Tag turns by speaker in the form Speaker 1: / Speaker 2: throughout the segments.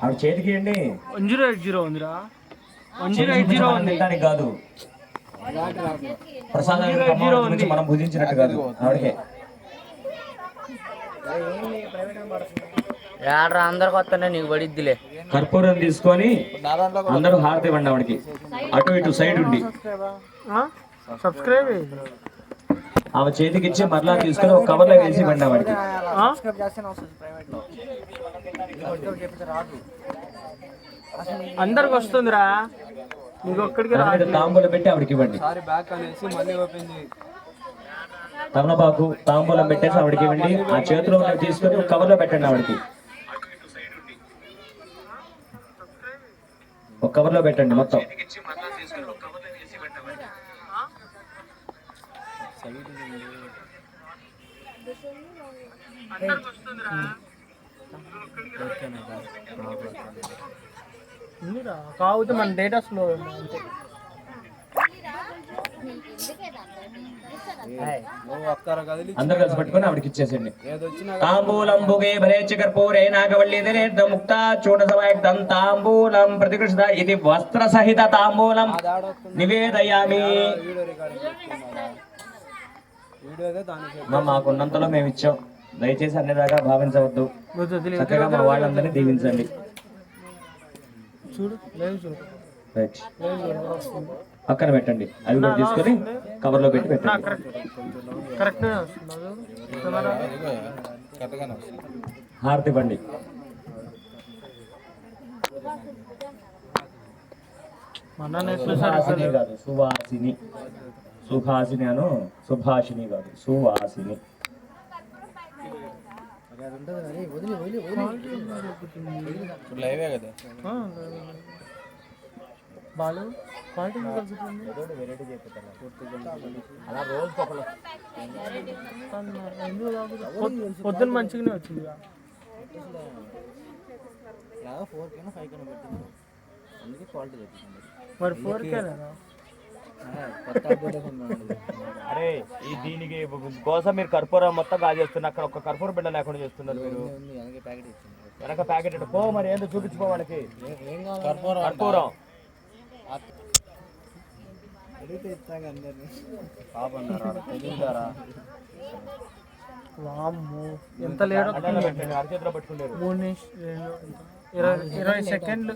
Speaker 1: ఆవిడ చేతికి అండి
Speaker 2: 1080 ఉందిరా. 1080 ఉంది
Speaker 1: కాదు, ప్రసాదం గురించి మనం భుజించినట్టు కాదు ఆవిడకే.
Speaker 3: అందరికి వస్తానే నీకు పడిద్దిలే.
Speaker 1: కర్పూరం తీసుకొని అందరూ హారతి ఇవ్వండి ఆవిడకి, అటు ఇటు సైడ్ ఉండి.
Speaker 2: సబ్స్క్రైబ్
Speaker 1: ఆమె చేతికి ఇచ్చి మరలా తీసుకొని ఒక కవర్ లో వేసి ఇవ్వండి ఆవిడకి.
Speaker 2: అందరికి వస్తుందిరా, నీకు ఒక్కడికి
Speaker 1: తాంబూలం పెట్టి ఆవిడకి ఇవ్వండి. తమలపాకు తాంబూలం పెట్టేసి ఆవిడకి ఇవ్వండి. ఆ చేతిలో తీసుకొని ఒక కవర్ లో పెట్టండి ఆవిడకి. ఒక కవర్ లో పెట్టండి మొత్తం.
Speaker 2: కాకపోతే మన డేటా స్లో అంతే.
Speaker 1: అందరు కలిసి పట్టుకొని ఆవిడకి ఇచ్చేసండి. తాంబూలంబుగే భరేచ కర్పూరే నాగవల్లి ముక్త చూడ సమాయుక్తం తాంబూలం ప్రతికృష్ట ఇది వస్త్ర సహిత తాంబూలం నివేదయామి. మాకున్నంతలో మేము ఇచ్చాం, దయచేసి అన్ని దాకా భావించవద్దు. చక్కగా మా వాళ్ళందరినీ దీవించండి. పక్కన పెట్టండి, అవి కూడా తీసుకొని కవర్ లో పెట్టి పెట్టండి. హారతి ఇవ్వండి. సుహాసిని కాదు సువాసిని, సుహాసిని అను సుభాషిని కాదు సువాసిని.
Speaker 2: పొద్దున్న మంచిగానే వచ్చింది. మరి 4K
Speaker 1: అరే దీనికి కోసం మీరు కర్పూరం మొత్తం కాజేస్తున్నారు. అక్కడ ఒక కర్పూర బిడ్డ లేకుండా చేస్తున్నారు మీరు. వెనక ప్యాకెట్ పో, మరి ఏందో చూపించుకో వాళ్ళకి. కర్పూరం
Speaker 2: ఎంత లేడు,
Speaker 1: అరచేతిలో పట్టుకుంటారు.
Speaker 2: 20 సెకండ్లు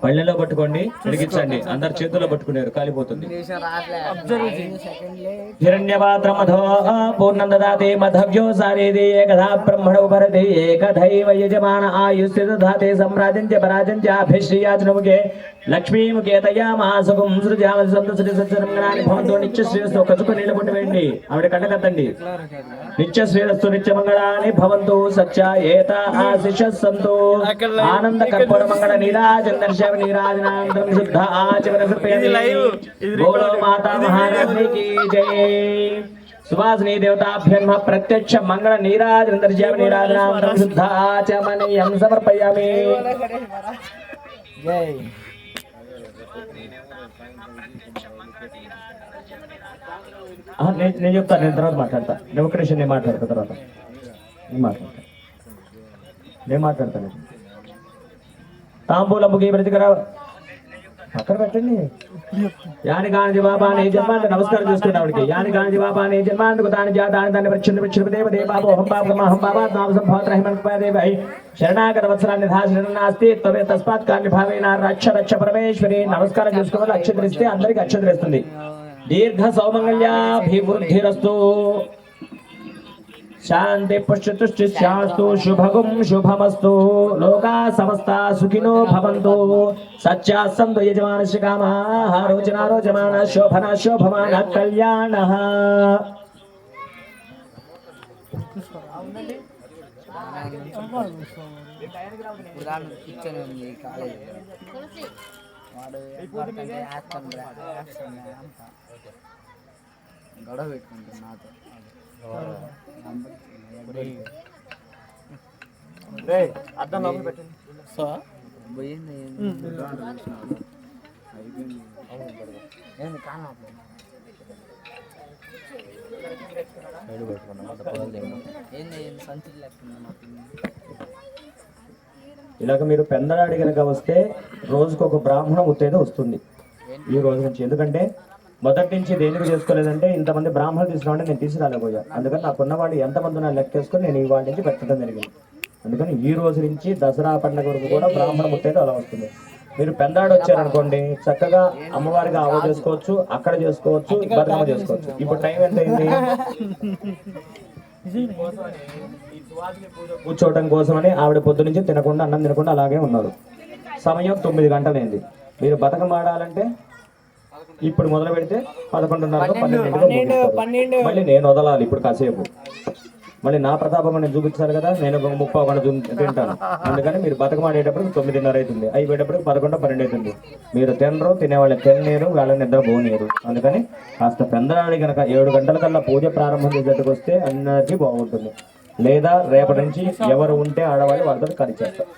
Speaker 1: పళ్ళెలో పట్టుకోండి, వెలిగించండి. అందరు చేతుల్లో పట్టుకున్నారు, కాలిపోతుంది. హిరణ్యపాత్రమధో పూర్ణం దదాతే మధవ్యో సారేదే ఏకదా బ్రహ్మణో భరతే ఏకదైవ యజమాన ఆయుష్య దదాతే సమ్రాజం చ పరాజం చ అభిశ్రీయాచనముఖే లక్ష్మీముఖే తయామాసకం సృజామ సంతశ్రీ సత్సరంగణాన్ని భవంతో నిత్యశ్రేయస్సు. కచుక నీళ్ళు కొట్టివేయండి, ఆవిడ కట్టకత్తండి. నిత్యశ్రేయస్సు నిత్యమంగళాన్ని భవంతు సత్య ఏత ఆశిషస్సంతు. ఆనంద కర్పూర మంగళ నీరాజన దర్శ నీరాజనానందం శుద్ధ ఆచమన కృపయతి. గోలో మాతా మహారాజ్ఞి కీ జై. సువాసిని దేవతాభ్యన్మ ప్రత్యక్ష మంగళ నీరాజన దర్శ నీరాజనానందం శుద్ధ ఆచమనీయం సమర్పయామి. జై. నేను చెప్తాను, నేను తర్వాత మాట్లాడతా. డెమోక్రసీ నేను మాట్లాడతా, తర్వాత నేను మాట్లాడతాను. తాంబూలంబుకి ప్రతికర పక్కన పెట్టండి. యాని గాంధీ బాబా నీ జన్మానికి నమస్కారం చేసుకుని ఆవిడకి. యాని గాంధీ బాబా నీ జన్మానికి దాని జాతాన్ని దాన్ని ప్రచ్ఛిన్నదేవ బాబు హం బాబు మహం బాబా నామ సంభావత హిమన్పదేవ శరణాగత వత్సరాన్ని శరణాస్తి త్వమే తస్మాత్ కార్య భావేన రక్ష రక్ష పరమేశ్వరి. నమస్కారం చేసుకోవాలి. అక్షతరిస్తే అందరికి అక్షతరిస్తుంది. దీర్ఘ సౌమంగళ్యాభివృద్ధిరస్తు. శాంతి పుష్టితుష్టిస్యాస్తు. శుభగుం శుభమస్తు. లోకా సమస్తా సుఖినో భవంతు. సత్యాస్సంతు యజమానస్య కామాః. రోచనా రోచమాన శోభన శోభమాన కళ్యాణః.
Speaker 3: గొడవ పెట్టుకుంటాను నాతో.
Speaker 1: అర్థం లోపల పెట్టండి.
Speaker 3: ఏంది సంచి లేకుండా
Speaker 1: ఇలాగ మీరు పెందలాడి కనుక వస్తే రోజుకు ఒక బ్రాహ్మణ ముత్తైద వస్తుంది ఈ రోజు నుంచి. ఎందుకంటే మొదటి నుంచి దేనికి చేసుకోలేదంటే ఇంతమంది బ్రాహ్మణులు తీసుకురావంటే నేను తీసుకురాలేకపోయా. అందుకని నాకున్న వాళ్ళు ఎంతమంది నా లెక్క చేసుకొని నేను ఇవాళ నుంచి పెట్టడం జరిగింది. అందుకని ఈ రోజు నుంచి దసరా పండుగ వరకు కూడా బ్రాహ్మణ ముత్తైద అలా వస్తుంది. మీరు పెందాడు వచ్చారనుకోండి, చక్కగా అమ్మవారిగా ఆవు చేసుకోవచ్చు, అక్కడ చేసుకోవచ్చు, బతుకమ్మ చేసుకోవచ్చు. ఇప్పుడు టైం ఎంత అయింది? కూర్చోవటం కోసమని ఆవిడ పొద్దు నుంచి తినకుండా అన్నం తినకుండా అలాగే ఉన్నారు. సమయం 9 గంటలైంది. మీరు బతుకమ్మ ఆడాలంటే ఇప్పుడు మొదలు పెడితే 11:30 12 మళ్ళీ నేను వదలాలి ఇప్పుడు కాసేపు. మళ్ళీ నా ప్రతాపం నేను చూపించాలి కదా, నేను 30 తింటాను. అందుకని మీరు బతుకమ్మ ఆడేటప్పుడు 9:30 అవుతుంది, అయిపోయేటప్పుడు 11 12 అవుతుంది. మీరు తినరు, తినేవాళ్ళు తినలేరు, వాళ్ళని నిద్ర పోనీరు. అందుకని కాస్త పెందలాడి కనుక 7 గంటలకల్లా పూజ ప్రారంభం చేసేట్టుకు వస్తే అందరికీ బాగుంటుంది. లేదా రేపటి నుంచి ఎవరు ఉంటే ఆడవాళ్ళు వాళ్ళతో కలిసేస్తారు.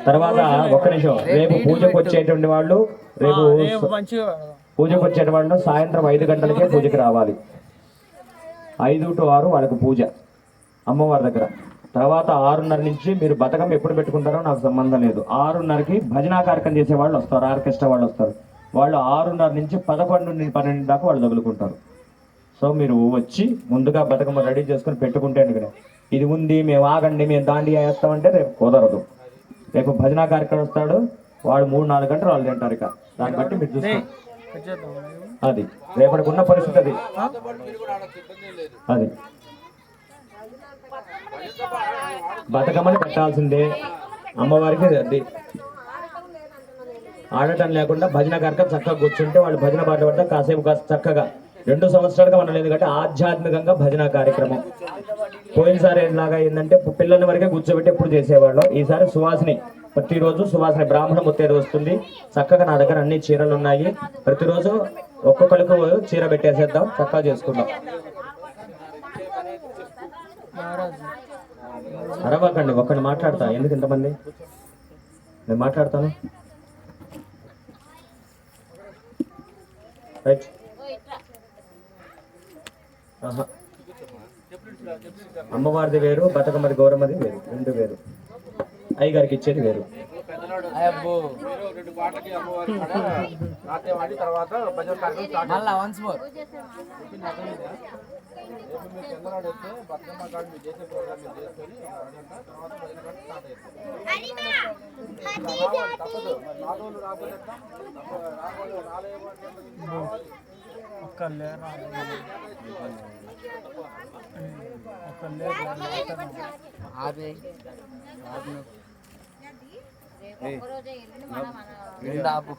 Speaker 1: తర్వాత ఒక్క నిమిషం, రేపు పూజకు వచ్చేటువంటి వాళ్ళు రేపు
Speaker 2: మంచిగా
Speaker 1: పూజకు వచ్చేటువంటి వాళ్ళు సాయంత్రం 5 గంటలకే పూజకి రావాలి. 5 to 6 వాళ్ళకు పూజ అమ్మవారి దగ్గర. తర్వాత 6:30 నుంచి మీరు బతుకమ్మ ఎప్పుడు పెట్టుకుంటారో నాకు సంబంధం లేదు. 6:30కి భజనా కార్యక్రమం చేసే వాళ్ళు వస్తారు, ఆర్కెస్ట్రా వాళ్ళు వస్తారు. వాళ్ళు 6:30 నుంచి 11 12 దాకా వాళ్ళు తగులుకుంటారు. సో మీరు వచ్చి ముందుగా బతుకమ్మ రెడీ చేసుకొని పెట్టుకుంటే ఎందుకంటే ఇది ఉంది మేము ఆగండి మేము దాండి వేస్తామంటే రేపు కుదరదు. రేపు భజనా కార్యక్రమం వస్తాడు, వాడు 3-4 గంటలు వాళ్ళు తింటారు. ఇక దాన్ని బట్టి మీరు చూస్తారు. అది రేపటికి ఉన్న పరిస్థితి అది. అది బతుకమ్మని పెట్టాల్సిందే అమ్మవారికి. అది ఆడటం లేకుండా భజన కార్యక్రమం చక్కగా కూర్చుంటే వాళ్ళు భజన పాట పడతా కాసేపు చక్కగా 2 సంవత్సరాలుగా మనం లేదు కాబట్టి ఆధ్యాత్మికంగా భజన కార్యక్రమం. పోయినసారి ఎలాగా ఏంటంటే పిల్లల వరకే కూర్చోబెట్టి ఎప్పుడు చేసేవాళ్ళం. ఈసారి సువాసిని ప్రతిరోజు సువాసిని బ్రాహ్మణ ముత్తైదు వస్తుంది. చక్కగా నా దగ్గర అన్ని చీరలు ఉన్నాయి. ప్రతిరోజు ఒక్కొక్కరికి చీర పెట్టేసేద్దాం, చక్కగా చేసుకుందాం. అరవకండి, ఒక్కడిని మాట్లాడతా. ఎందుకు ఇంతమంది? నేను మాట్లాడతాను. రైట్. అమ్మవారిది వేరు, బతుకమ్మది గౌరమ్మది వేరు, 2 వేరు. అయ్యగారికి ఇచ్చేది వేరు.
Speaker 3: ఆపు